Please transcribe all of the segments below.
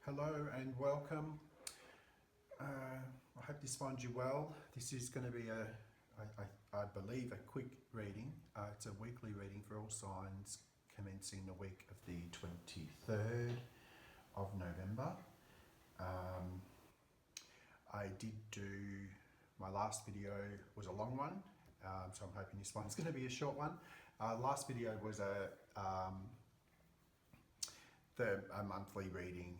Hello and welcome. I hope this finds you well. This is going to be I believe, a quick reading. It's a weekly reading for all signs commencing the week of the 23rd of November. I did do, my last video was a long one, so I'm hoping this one's going to be a short one. Last video was a monthly reading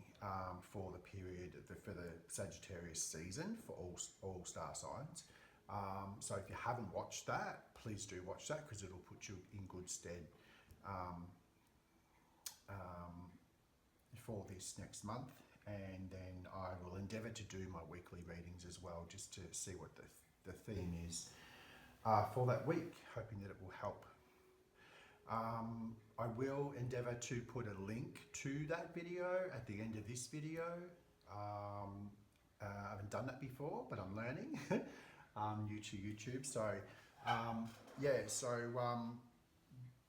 for the period for the Sagittarius season for all star signs. So if you haven't watched that, please do watch that because it'll put you in good stead for this next month. And then I will endeavour to do my weekly readings as well, just to see what the theme is for that week, hoping that it will help. I will endeavour to put a link to that video at the end of this video. I haven't done that before, but I'm learning. New to YouTube, so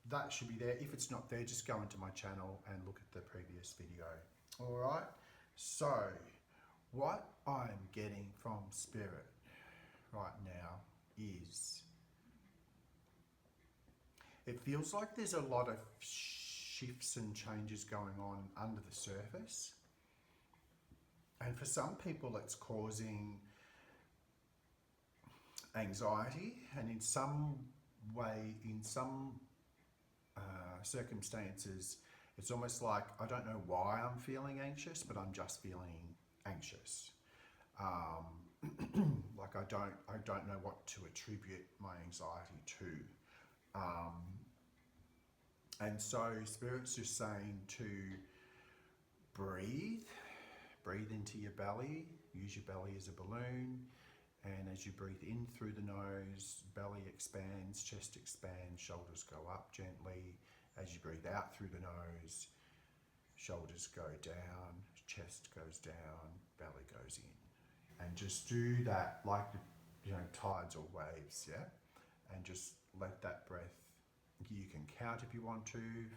that should be there. If it's not there, just go into my channel and look at the previous video. All right, so what I'm getting from Spirit right now is, it feels like there's a lot of shifts and changes going on under the surface. And for some people it's causing anxiety, and in some way, in some circumstances, it's almost like, I don't know why I'm feeling anxious, but I'm just feeling anxious. Like I don't know what to attribute my anxiety to. And so Spirit's just saying to breathe into your belly, use your belly as a balloon, and as you breathe in through the nose, belly expands, chest expands, shoulders go up gently. As you breathe out through the nose, shoulders go down, chest goes down, belly goes in. And just do that like, tides or waves, yeah? And just let that breath, you can count if you want to,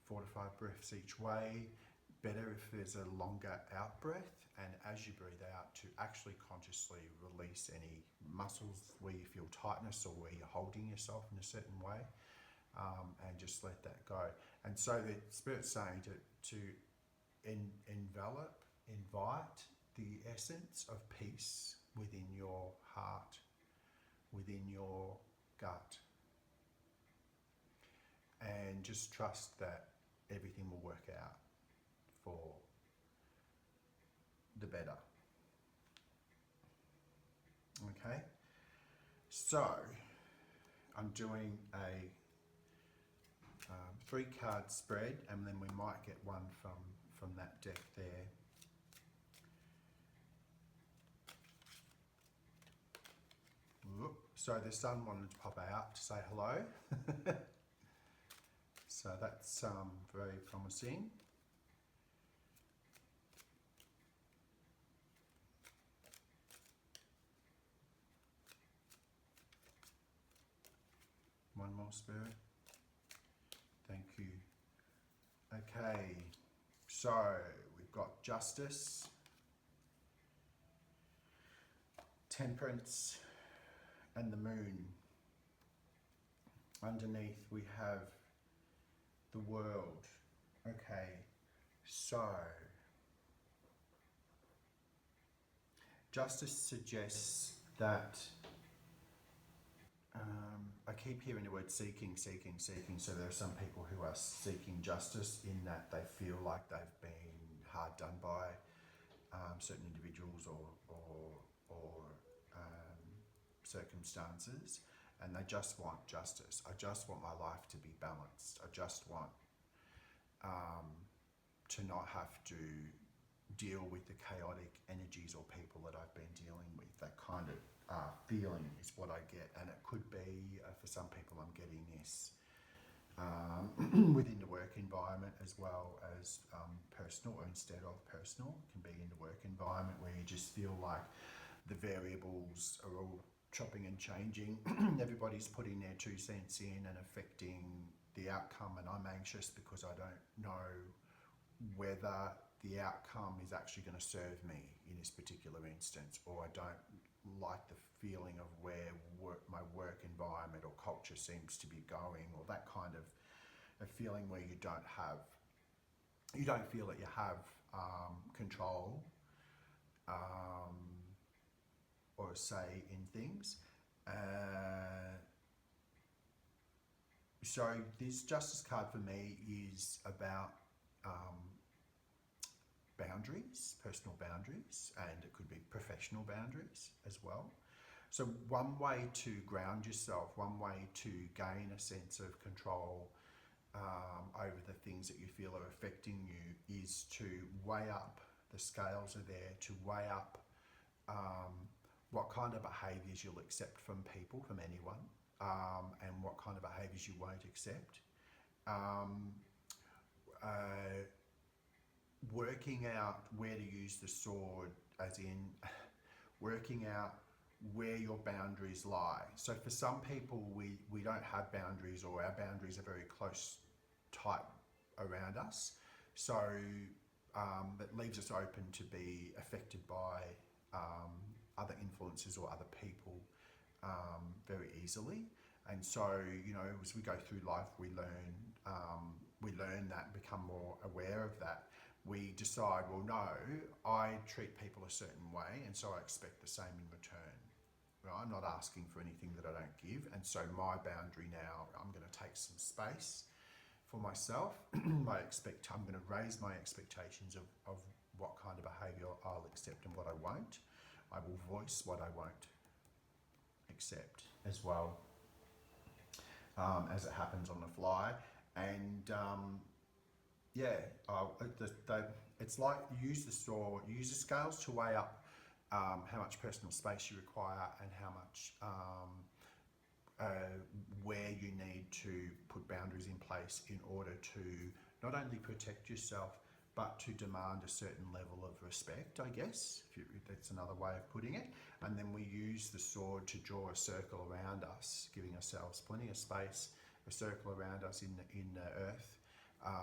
4 to 5 breaths each way. Better if there's a longer out breath, and as you breathe out, to actually consciously release any muscles where you feel tightness or where you're holding yourself in a certain way, and just let that go. And so the Spirit's saying to invite the essence of peace within your heart, within your gut, and just trust that everything will work out for the better. Okay, so I'm doing a 3-card spread, and then we might get one from that deck there. So the sun wanted to pop out to say hello. So that's very promising. One more, Spirit. Thank you. Okay, so we've got Justice, Temperance, and the Moon. Underneath we have the World. Okay, so Justice suggests that I keep hearing the word seeking. So there are some people who are seeking justice in that they feel like they've been hard done by certain individuals or circumstances, and they just want justice. I just want my life to be balanced. I just want to not have to deal with the chaotic energies or people that I've been dealing with. That kind of feeling is what I get, and it could be for some people I'm getting this within the work environment as well as personal, or instead of personal. It can be in the work environment where you just feel like the variables are all chopping and changing. Everybody's putting their 2 cents in and affecting the outcome, and I'm anxious because I don't know whether the outcome is actually going to serve me in this particular instance, or I don't like the feeling of where my work environment or culture seems to be going, or that kind of a feeling where you don't feel that you have control or a say in things. So this justice card for me is about boundaries, personal boundaries, and it could be professional boundaries as well. So one way to ground yourself, one way to gain a sense of control over the things that you feel are affecting you, is to weigh up, the scales are there, to weigh up what kind of behaviours you'll accept from people, from anyone, and what kind of behaviours you won't accept. Working out where to use the sword, as in working out where your boundaries lie. So for some people, we don't have boundaries, or our boundaries are very close, tight around us. So that leaves us open to be affected by other influences or other people very easily. And so, you know, as we go through life, we learn that, become more aware of that. We decide, well, no, I treat people a certain way, and so I expect the same in return. Right? I'm not asking for anything that I don't give, and so my boundary now, I'm going to take some space for myself. I'm going to raise my expectations of what kind of behaviour I'll accept and what I won't. I will voice what I won't accept as well, as it happens on the fly. And it's like you use the sword, you use the scales to weigh up how much personal space you require, and how much where you need to put boundaries in place in order to not only protect yourself, but to demand a certain level of respect, I guess, if that's another way of putting it. And then we use the sword to draw a circle around us, giving ourselves plenty of space, a circle around us in the earth,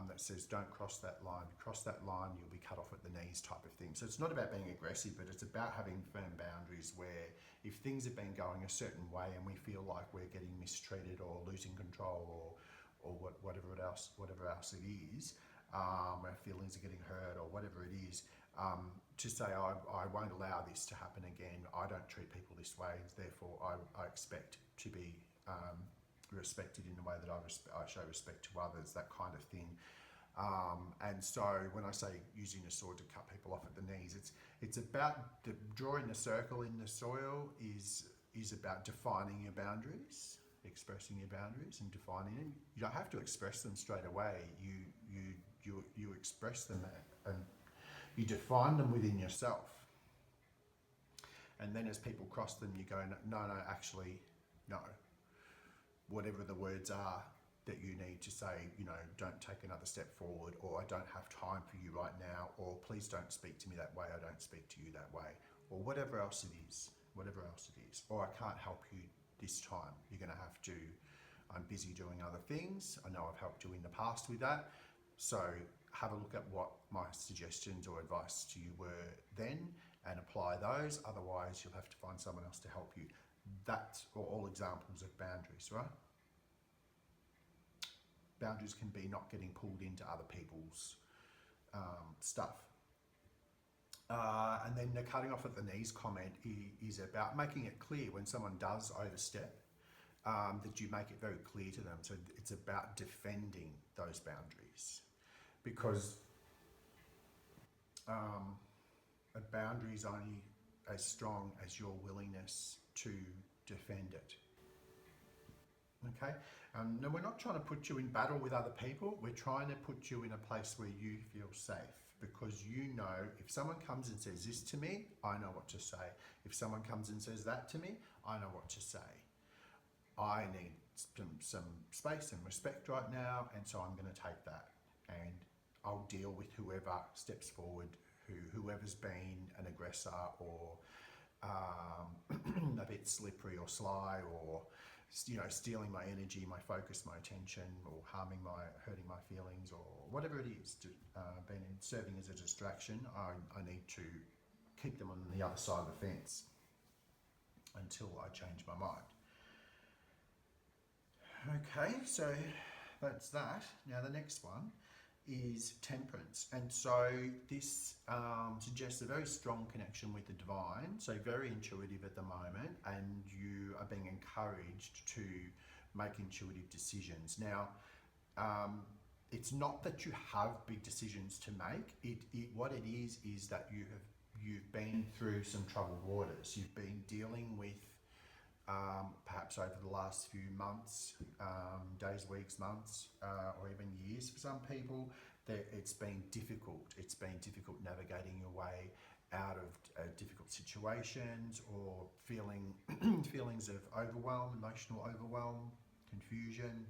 that says, don't cross that line. Cross that line, you'll be cut off at the knees, type of thing. So it's not about being aggressive, but it's about having firm boundaries where if things have been going a certain way and we feel like we're getting mistreated or losing control or whatever else it is, our feelings are getting hurt or whatever it is, to say, I won't allow this to happen again. I don't treat people this way, therefore I expect to be respected in the way that I show respect to others, that kind of thing. And so when I say using a sword to cut people off at the knees, it's about drawing the circle in the soil is about defining your boundaries, expressing your boundaries and defining them. You don't have to express them straight away. You express them and you define them within yourself. And then as people cross them, you go, no, actually, no. Whatever the words are that you need to say, you know, don't take another step forward, or I don't have time for you right now, or please don't speak to me that way, I don't speak to you that way, or whatever else it is, or I can't help you this time, you're going to have to, I'm busy doing other things, I know I've helped you in the past with that, so have a look at what my suggestions or advice to you were then and apply those, otherwise you'll have to find someone else to help you. That's all examples of boundaries, right? Boundaries can be not getting pulled into other people's stuff. And then the cutting off at the knees comment is about making it clear when someone does overstep, that you make it very clear to them. So it's about defending those boundaries, because a boundary is only as strong as your willingness to defend it. Okay? No, we're not trying to put you in battle with other people. We're trying to put you in a place where you feel safe, because you know if someone comes and says this to me, I know what to say. If someone comes and says that to me, I know what to say. I need some space and respect right now, and so I'm going to take that, and I'll deal with whoever steps forward, whoever's been an aggressor or a bit slippery or sly or stealing my energy, my focus, my attention, or hurting my feelings, or whatever it is, serving as a distraction, I need to keep them on the other side of the fence until I change my mind. Okay, so that's that. Now the next one is temperance, and so this suggests a very strong connection with the divine, so very intuitive at the moment, and you are being encouraged to make intuitive decisions. Now it's not that you have big decisions to make. What it is that you've been through some troubled waters. You've been dealing with perhaps over the last few months, days, weeks, months, or even years for some people, it's been difficult. It's been difficult navigating your way out of difficult situations, or feelings of overwhelm, emotional overwhelm, confusion,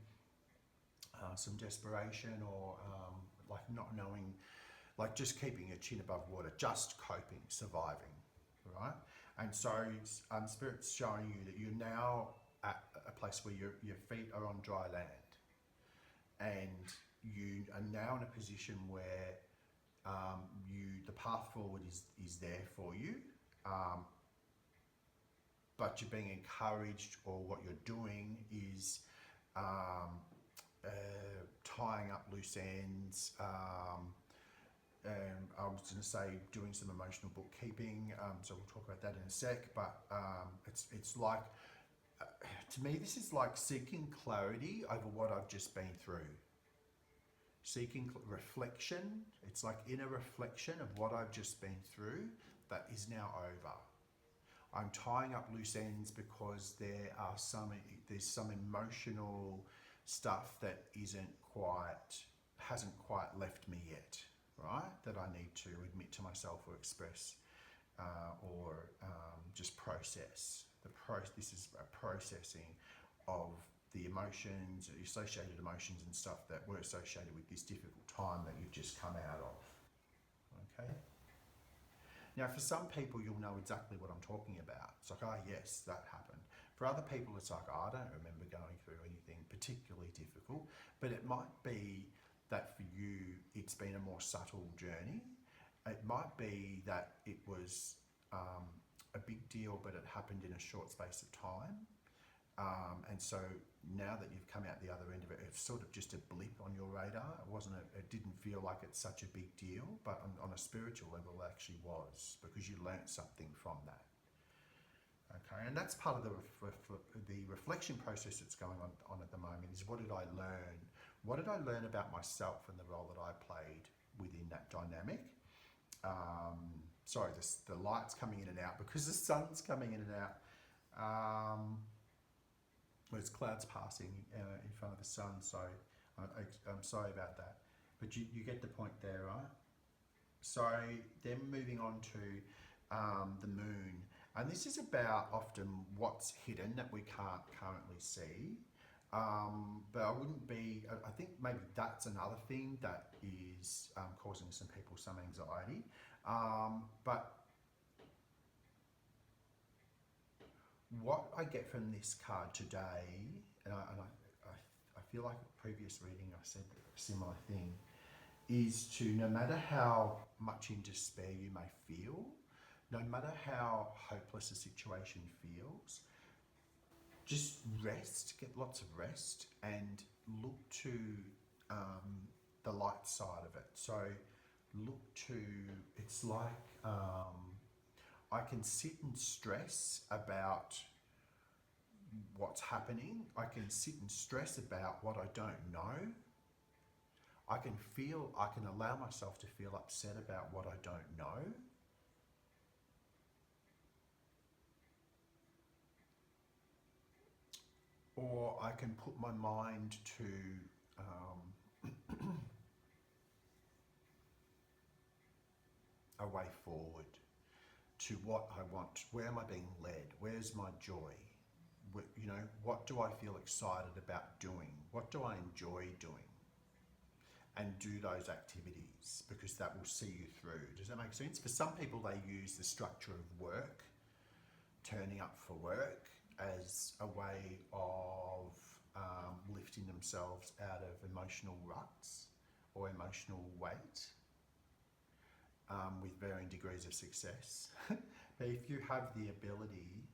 some desperation, or like not knowing, like just keeping your chin above water, just coping, surviving, right? And so Spirit's showing you that you're now at a place where your feet are on dry land, and you are now in a position where the path forward is there for you, but you're being encouraged, or what you're doing is tying up loose ends. I was going to say doing some emotional bookkeeping, so we'll talk about that in a sec, but it's like, to me, this is like seeking clarity over what I've just been through. Seeking reflection, it's like inner reflection of what I've just been through that is now over. I'm tying up loose ends because there's some emotional stuff that hasn't quite left me yet, right? That I need to admit to myself, or express, or just process. This is a processing of the emotions, the associated emotions and stuff that were associated with this difficult time that you've just come out of. Okay? Now, for some people, you'll know exactly what I'm talking about. It's like, oh yes, that happened. For other people, it's like, oh, I don't remember going through anything particularly difficult, but it might be that for you, it's been a more subtle journey. It might be that it was a big deal, but it happened in a short space of time. And so now that you've come out the other end of it, it's sort of just a blip on your radar. It didn't feel like it's such a big deal, but on a spiritual level, it actually was, because you learnt something from that. Okay, and that's part of the reflection process that's going on at the moment, is what did I learn? What did I learn about myself and the role that I played within that dynamic? Sorry, the light's coming in and out because the sun's coming in and out. There's clouds passing in front of the sun, so I'm sorry about that. But you get the point there, right? So then moving on to the moon. And this is about often what's hidden that we can't currently see. But I think maybe that's another thing that is causing some people some anxiety. But what I get from this card today, and I feel like a previous reading I said a similar thing, is to, no matter how much in despair you may feel, no matter how hopeless a situation feels, just rest, get lots of rest, and look to the light side of it. So it's like I can sit and stress about what's happening. I can sit and stress about what I don't know. I can allow myself to feel upset about what I don't know. Or I can put my mind to a way forward, to what I want. Where am I being led? Where's my joy? What do I feel excited about doing? What do I enjoy doing? And do those activities, because that will see you through. Does that make sense? For some people, they use the structure of work, turning up for work, as a way of lifting themselves out of emotional ruts or emotional weight, with varying degrees of success. But if you have the ability,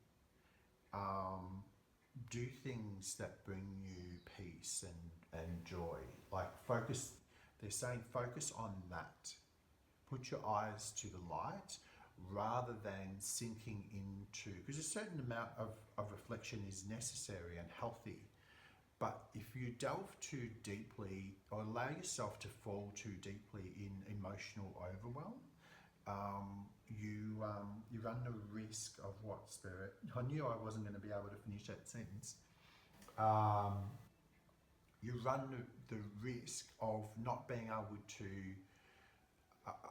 do things that bring you peace and joy. Like focus, they're saying focus on that. Put your eyes to the light rather than sinking into, because a certain amount of reflection is necessary and healthy. But if you delve too deeply or allow yourself to fall too deeply in emotional overwhelm, you run the risk of what, Spirit? I knew I wasn't going to be able to finish that sentence. You run the risk of not being able to,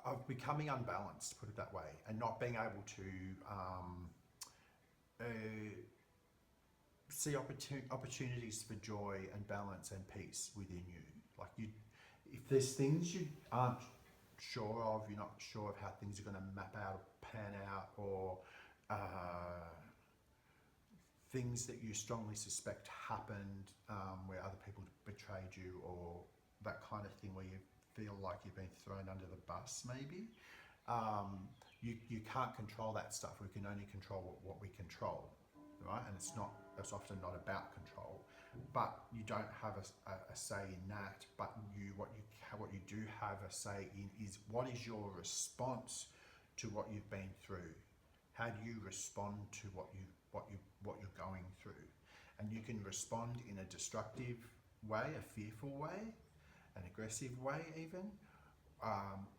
of becoming unbalanced, put it that way, and not being able to see opportunities for joy and balance and peace within you. Like if there's things you aren't sure of, you're not sure of how things are going to map out or pan out, or things that you strongly suspect happened where other people betrayed you, or that kind of thing where you feel like you've been thrown under the bus maybe. You can't control that stuff. We can only control what we control, right? And it's often not about control, but you don't have a say in that. But what you do have a say in is what is your response to what you've been through. How do you respond to what you're going through? And you can respond in a destructive way, a fearful way, an aggressive way even,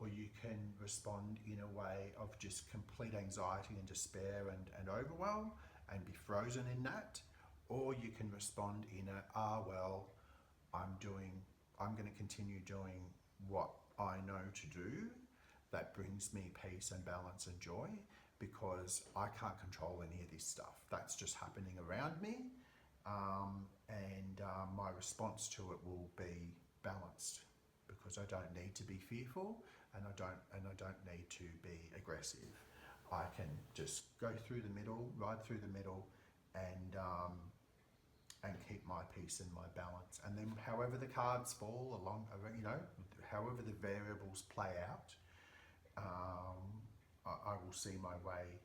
or you can respond in a way of just complete anxiety and despair and overwhelm and be frozen in that, or you can respond in well, I'm going to continue doing what I know to do that brings me peace and balance and joy, because I can't control any of this stuff. That's just happening around me, and my response to it will be balanced, because I don't need to be fearful and I don't need to be aggressive. I can just go through the middle, ride through the middle, and keep my peace and my balance. And then however the cards fall along, however the variables play out, I will see my way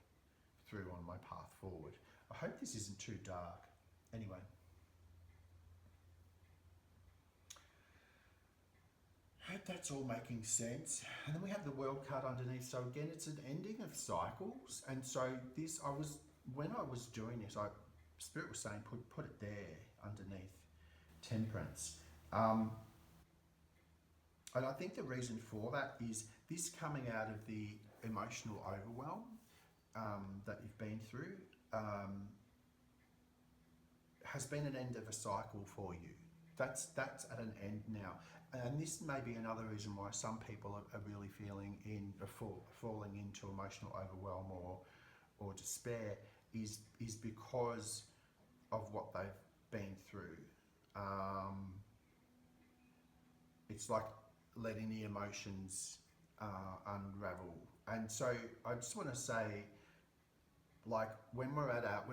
through on my path forward. I hope this isn't too dark. Anyway. I hope that's all making sense. And then we have the world card underneath. So again, it's an ending of cycles. And so when I was doing this, Spirit was saying, put it there underneath Temperance. And I think the reason for that is this coming out of the emotional overwhelm that you've been through has been an end of a cycle for you. That's at an end now. And this may be another reason why some people are really falling into emotional overwhelm or despair is because of what they've been through. It's like letting the emotions unravel. And so I just want to say, like when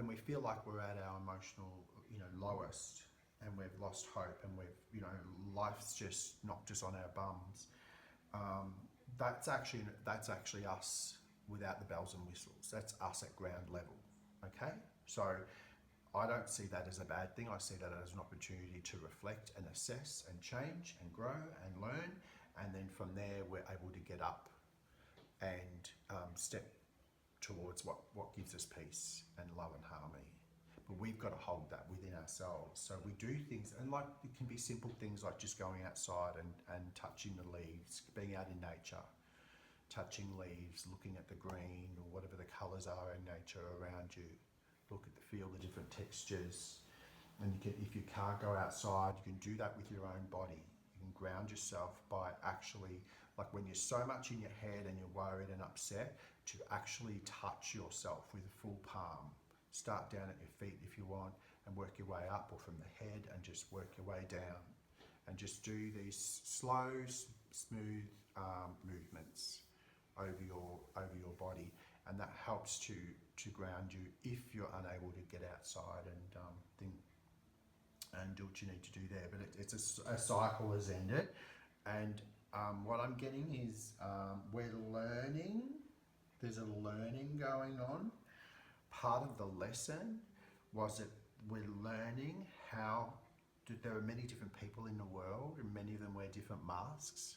we feel like we're at our emotional, lowest, and we've lost hope, and life's just knocked us on our bums. That's actually us without the bells and whistles. That's us at ground level. Okay, so I don't see that as a bad thing. I see that as an opportunity to reflect and assess and change and grow and learn, and then from there we're able to get up and step towards what gives us peace and love and harmony. But we've got to hold that within ourselves. So we do things, and like it can be simple things like just going outside and touching the leaves, being out in nature, touching leaves, looking at the green or whatever the colours are in nature around you. Feel the different textures. And if you can't go outside, you can do that with your own body. You can ground yourself by actually, like when you're so much in your head and you're worried and upset, to actually touch yourself with a full palm. Start down at your feet if you want, and work your way up, or from the head and just work your way down, and just do these slow, smooth movements over your body. and that helps to ground you if you're unable to get outside and do what you need to do there. But it's a cycle has ended, and what I'm getting is we're learning. There's a learning going on. Part of the lesson was that we're learning how there are many different people in the world, and many of them wear different masks,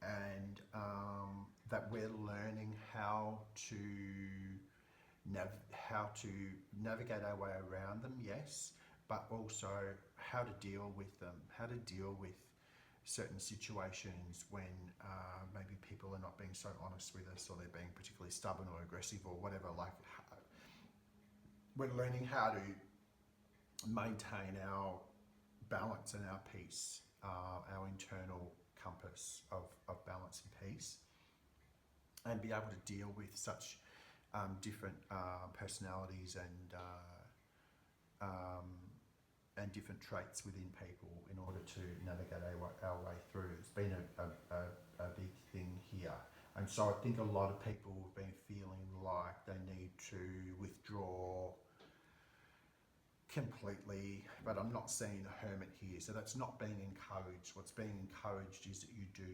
and that we're learning how to navigate our way around them, yes, but also how to deal with them, how to deal with certain situations when maybe people are not being so honest with us, or they're being particularly stubborn or aggressive or whatever. Like, we're learning how to maintain our balance and our peace, our internal compass of balance and peace, and be able to deal with such different personalities and different traits within people in order to navigate our way through. It's been a big thing here. And so I think a lot of people have been feeling like they need to withdraw completely, but I'm not seeing the hermit here. So that's not being encouraged. What's being encouraged is that you do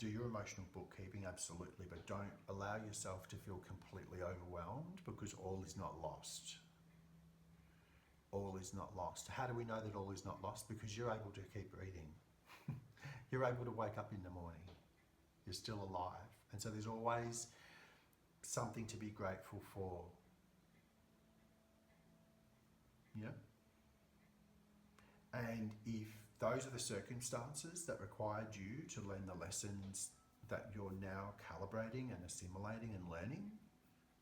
your emotional bookkeeping, absolutely, but don't allow yourself to feel completely overwhelmed, because all is not lost. All is not lost. How do we know that all is not lost? Because you're able to keep breathing. You're able to wake up in the morning. You're still alive. And so there's always something to be grateful for. Yeah? And if those are the circumstances that required you to learn the lessons that you're now calibrating and assimilating and learning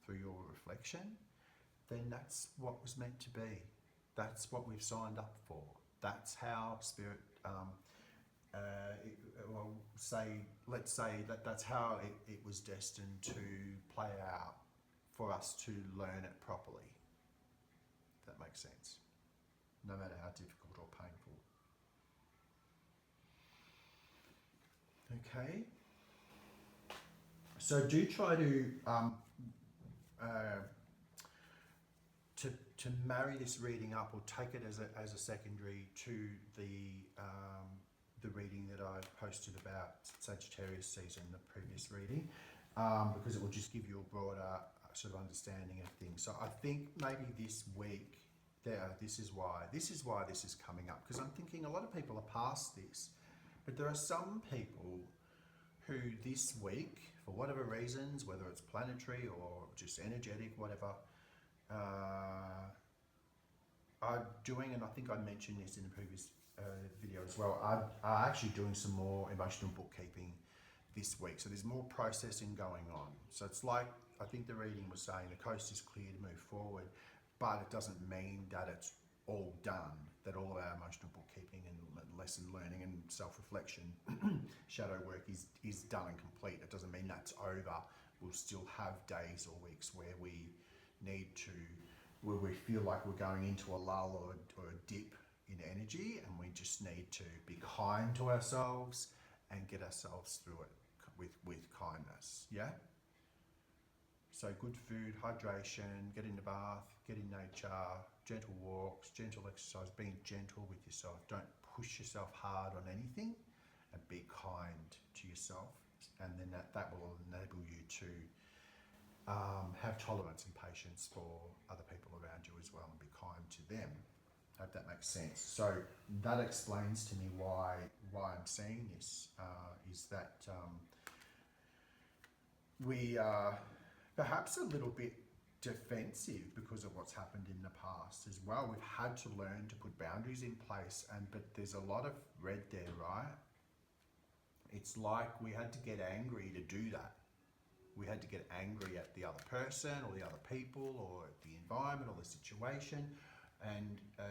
through your reflection, then that's what was meant to be. That's what we've signed up for. That's how Spirit, let's say that's how it was destined to play out for us to learn it properly. If that makes sense. No matter how difficult or painful. Okay. So do try to marry this reading up, or take it as a secondary to the reading that I posted about Sagittarius season, the previous reading, because it will just give you a broader sort of understanding of things. So I think maybe this week, this is why this is coming up, because I'm thinking a lot of people are past this, but there are some people who this week, for whatever reasons, whether it's planetary or just energetic, whatever, are doing, and I think I mentioned this in the previous video as well, are actually doing some more emotional bookkeeping this week. So there's more processing going on. So it's like, I think the reading was saying the coast is clear to move forward, but it doesn't mean that it's all done, that all of our emotional bookkeeping and lesson learning and self-reflection, shadow work is done and complete. It doesn't mean that's over. We'll still have days or weeks where we feel like we're going into a lull or a dip in energy, and we just need to be kind to ourselves and get ourselves through it with kindness. Yeah? So good food, hydration, get in the bath, get in nature, gentle walks, gentle exercise, being gentle with yourself. Don't push yourself hard on anything, and be kind to yourself. And then that will enable you to have tolerance and patience for other people around you as well, and be kind to them. I hope that makes sense. So that explains to me why I'm seeing this, is that we are perhaps a little bit defensive because of what's happened in the past as well. We've had to learn to put boundaries in place, but there's a lot of red there, right? It's like we had to get angry to do that. We had to get angry at the other person or the other people or at the environment or the situation, and a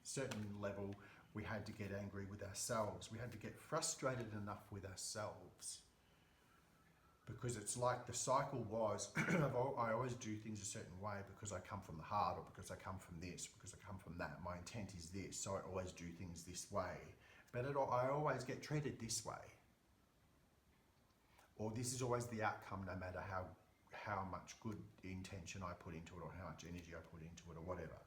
certain level we had to get angry with ourselves. We had to get frustrated enough with ourselves, because it's like the cycle was, I always do things a certain way because I come from the heart, or because I come from this, because I come from that. My intent is this, so I always do things this way. But I always get treated this way. or this is always the outcome no matter how much good intention I put into it or how much energy I put into it or whatever,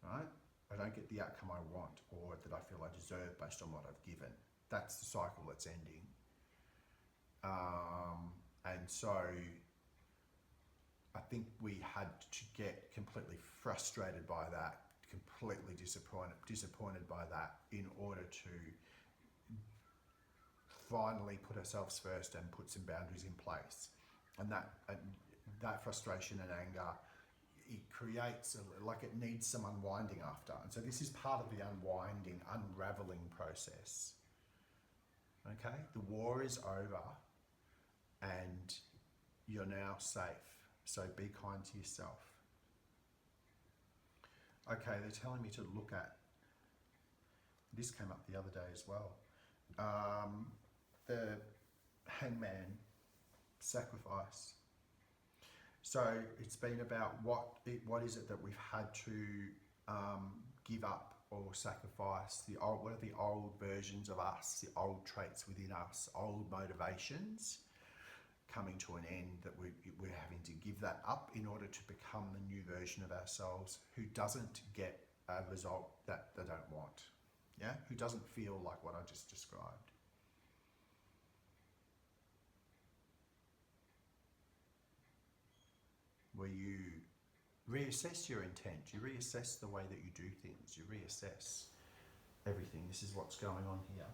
right? I don't get the outcome I want or that I feel I deserve based on what I've given. That's the cycle that's ending. And so I think we had to get completely frustrated by that, completely disappointed by that in order to finally put ourselves first and put some boundaries in place. And that frustration and anger, it creates, like it needs some unwinding after. And so this is part of the unwinding, unraveling process. Okay? The war is over and you're now safe. So be kind to yourself. Okay, they're telling me to look at, this came up the other day as well, the hangman sacrifice. So it's been about what is it that we've had to give up or sacrifice, what are the old versions of us, the old traits within us, old motivations coming to an end, that we're having to give that up in order to become the new version of ourselves who doesn't get a result that they don't want, yeah, who doesn't feel like what I just described. Where you reassess your intent, you reassess the way that you do things, you reassess everything. This is what's going on here.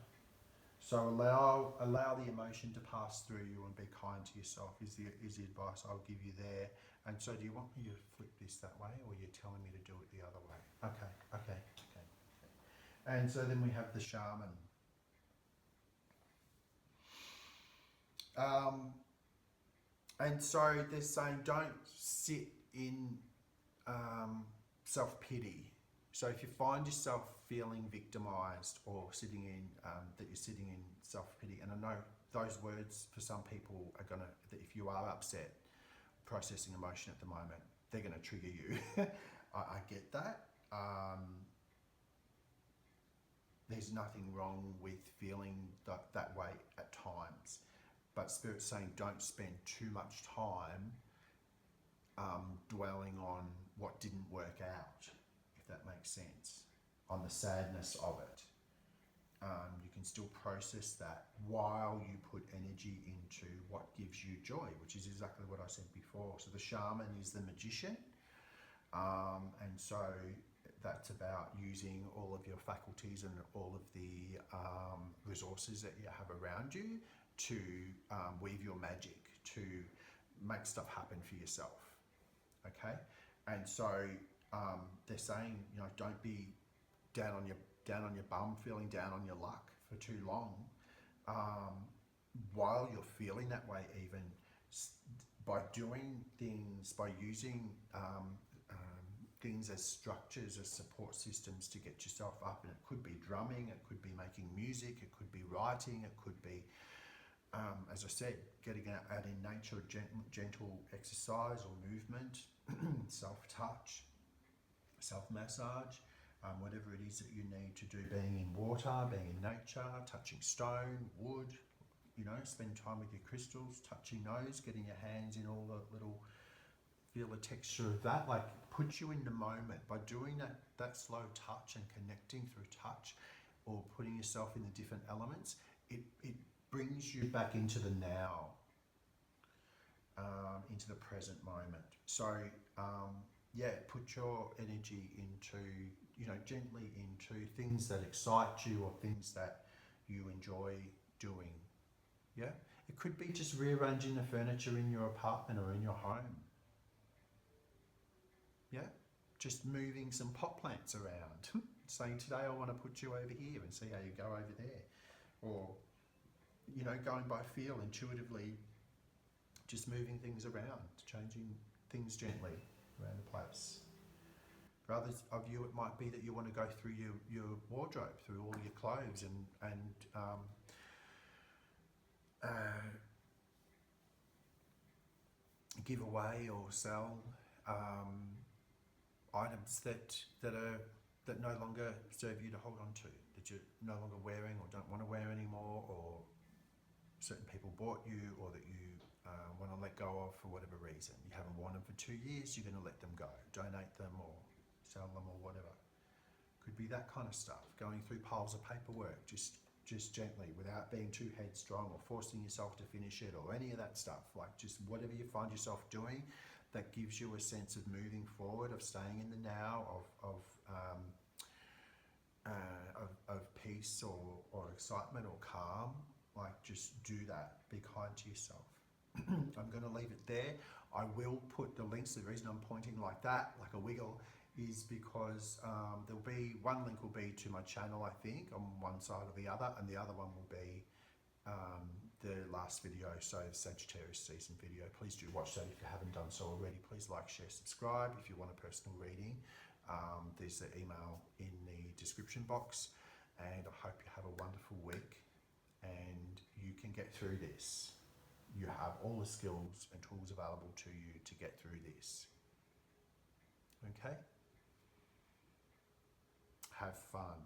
So allow the emotion to pass through you and be kind to yourself is the advice I'll give you there. And so do you want me to flip this that way, or you're telling me to do it the other way? Okay. And so then we have the shaman. And so they're saying don't sit in self-pity. So if you find yourself feeling victimised or sitting in, that you're sitting in self-pity, and I know those words for some people are gonna, that if you are upset, processing emotion at the moment, they're gonna trigger you. I get that. There's nothing wrong with feeling that way at times. But Spirit's saying don't spend too much time dwelling on what didn't work out, if that makes sense, on the sadness of it. You can still process that while you put energy into what gives you joy, which is exactly what I said before. So the shaman is the magician, and so that's about using all of your faculties and all of the resources that you have around you to weave your magic, to make stuff happen for yourself. Okay, and so they're saying, don't be down on your bum, feeling down on your luck for too long. While you're feeling that way, even by doing things, by using things as structures, as support systems to get yourself up, and it could be drumming, it could be making music, it could be writing, it could be, as I said, getting out in nature, gentle exercise or movement, self-touch, self-massage, whatever it is that you need to do, being in water, being in nature, touching stone, wood, spend time with your crystals, touching those, getting your hands in all the little, feel the texture of that, like put you in the moment by doing that slow touch and connecting through touch, or putting yourself in the different elements. It brings you back into the now, into the present moment. So put your energy into, gently into things that excite you or things that you enjoy doing. Yeah, it could be just rearranging the furniture in your apartment or in your home. Yeah, just moving some pot plants around. Saying today I want to put you over here and see how you go over there. Or, going by feel, intuitively, just moving things around, changing things gently around the place. For others of you, it might be that you want to go through your wardrobe, through all your clothes and give away or sell items that no longer serve you to hold on to, that you're no longer wearing or don't want to wear anymore, or certain people bought you, or that you want to let go of for whatever reason. You haven't worn them for 2 years, you're going to let them go, donate them or sell them or whatever. Could be that kind of stuff. Going through piles of paperwork, just gently, without being too headstrong or forcing yourself to finish it or any of that stuff. Like just whatever you find yourself doing that gives you a sense of moving forward, of staying in the now, of peace or excitement or calm. Like just do that. Be kind to yourself. I'm going to leave it there. I will put the links. The reason I'm pointing like that, like a wiggle, is because there'll be one link will be to my channel, I think, on one side or the other, and the other one will be the last video, so the Sagittarius season video. Please do watch that if you haven't done so already. Please like, share, subscribe. If you want a personal reading, there's the email in the description box, and I hope you have a wonderful week and you can get through this. You have all the skills and tools available to you to get through this. Okay? Have fun.